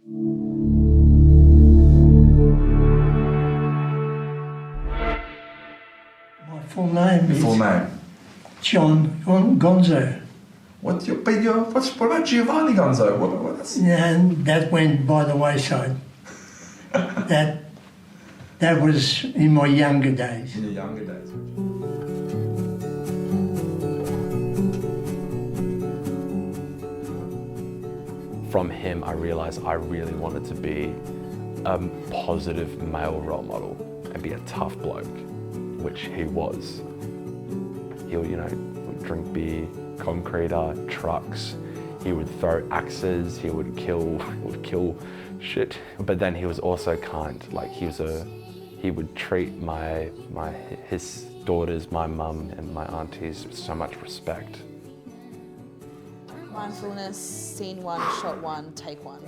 My full name Your is full name? John Gonzo. What about Giovanni Gonzo? What's... And that went by the wayside. That was in my younger days. In your younger days. From him, I realised I really wanted to be a positive male role model and be a tough bloke, which he was. He would, drink beer, concreter, trucks. He would throw axes. He would kill shit. But then he was also kind. Like he would treat his daughters, my mum and my aunties with so much respect. Mindfulness, scene 1, shot 1, take 1.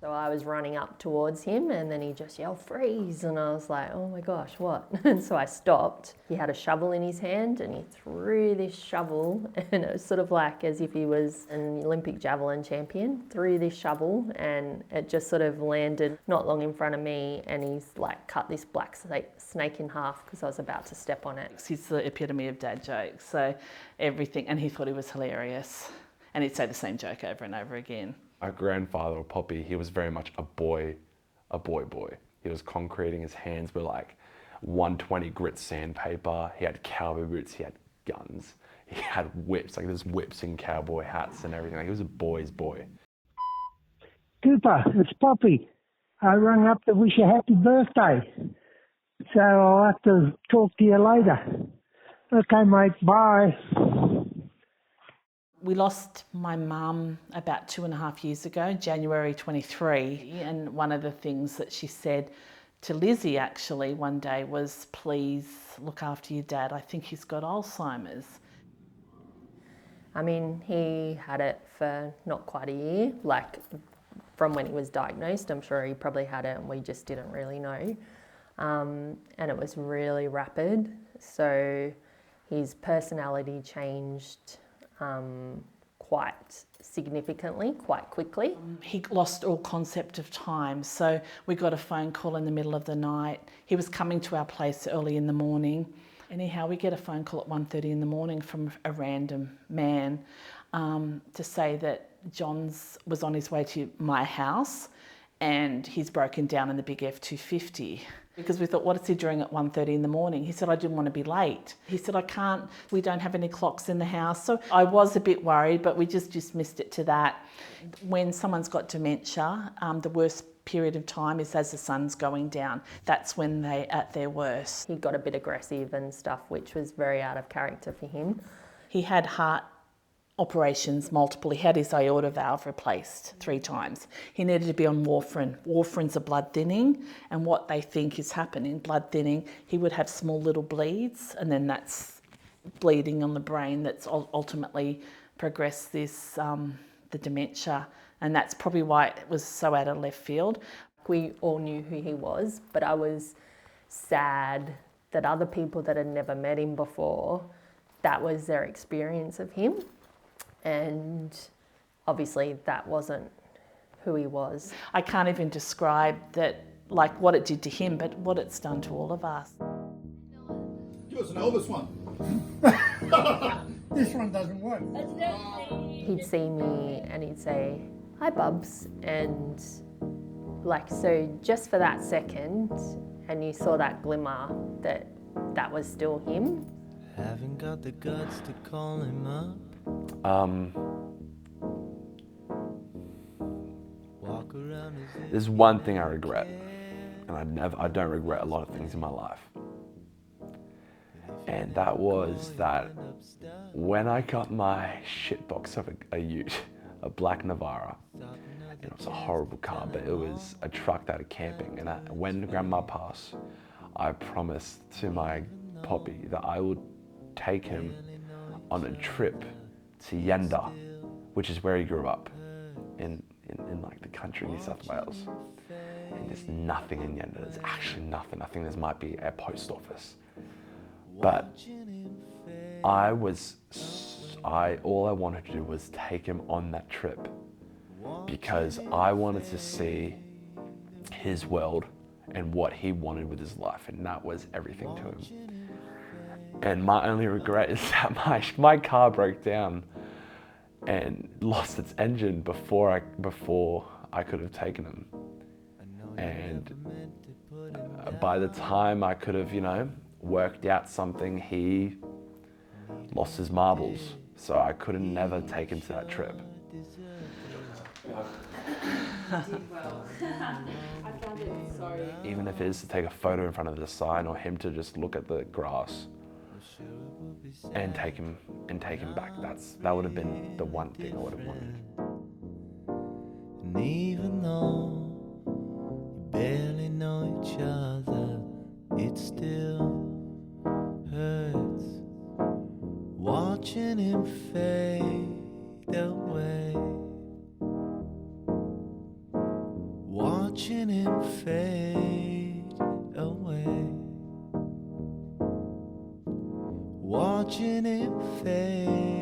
So I was running up towards him and then he just yelled, "Freeze!" And I was like, oh my gosh, what? And so I stopped. He had a shovel in his hand and he threw this shovel, and it was sort of like as if he was an Olympic javelin champion, threw this shovel and it just sort of landed not long in front of me, and he's like cut this black snake in half because I was about to step on it. He's the epitome of dad jokes, so everything, and he thought he was hilarious. And he'd say the same joke over and over again. Our grandfather, Poppy, he was very much a boy. He was concreting. His hands were like 120 grit sandpaper. He had cowboy boots, he had guns, he had whips, like there's whips and cowboy hats and everything. Like, he was a boy's boy. Cooper, it's Poppy. I rang up to wish you a happy birthday. So I'll have to talk to you later. Okay, mate, bye. We lost my mum about 2.5 years ago, January 23, and one of the things that she said to Lizzie actually one day was, please look after your dad, I think he's got Alzheimer's. I mean, he had it for not quite a year, like from when he was diagnosed. I'm sure he probably had it and we just didn't really know. And it was really rapid, so his personality changed quite significantly, quite quickly. He lost all concept of time, so we got a phone call in the middle of the night. He was coming to our place early in the morning. Anyhow, we get a phone call at 1:30 in the morning from a random man to say that John's was on his way to my house and he's broken down in the big F250. Because we thought, what is he doing at 1:30 in the morning? He said, I didn't want to be late. He said, I can't, we don't have any clocks in the house. So I was a bit worried, but we just dismissed it to that. When someone's got dementia, the worst period of time is as the sun's going down. That's when they're at their worst. He got a bit aggressive and stuff, which was very out of character for him. He had heart operations, multiple. He had his aorta valve replaced 3 times. He needed to be on warfarin. Warfarin's a blood thinning, and what they think is happening, blood thinning, he would have small little bleeds, and then that's bleeding on the brain that's ultimately progressed this, the dementia, and that's probably why it was so out of left field. We all knew who he was, but I was sad that other people that had never met him before, that was their experience of him. And obviously that wasn't who he was. I can't even describe that, like what it did to him, but what it's done to all of us. Give us an Elvis one. This one doesn't work. He'd see me and he'd say, "Hi, Bubs," and like, so just for that second, and you saw that glimmer that was still him. Haven't got the guts to call him up. There's one thing I regret, and I don't regret a lot of things in my life. And that was that when I got my shitbox of a ute, a black Navara, it was a horrible car, but it was a truck that I camping. And when Grandma passed, I promised to my Poppy that I would take him on a trip to Yenda, which is where he grew up, in like the country, New South Wales. And there's nothing in Yenda, there's actually nothing. I think there might be a post office. But all I wanted to do was take him on that trip. because I wanted to see his world and what he wanted with his life, and that was everything to him. And my only regret is that my car broke down and lost its engine before I could have taken him. And by the time I could have, worked out something, he lost his marbles. So I could have never taken to that trip. Even if it is to take a photo in front of the sign, or him to just look at the grass and take him back, that would have been the one thing I would have wanted. And even though you barely know each other, it still hurts watching him fade away. Watching him fade away. Watching him fade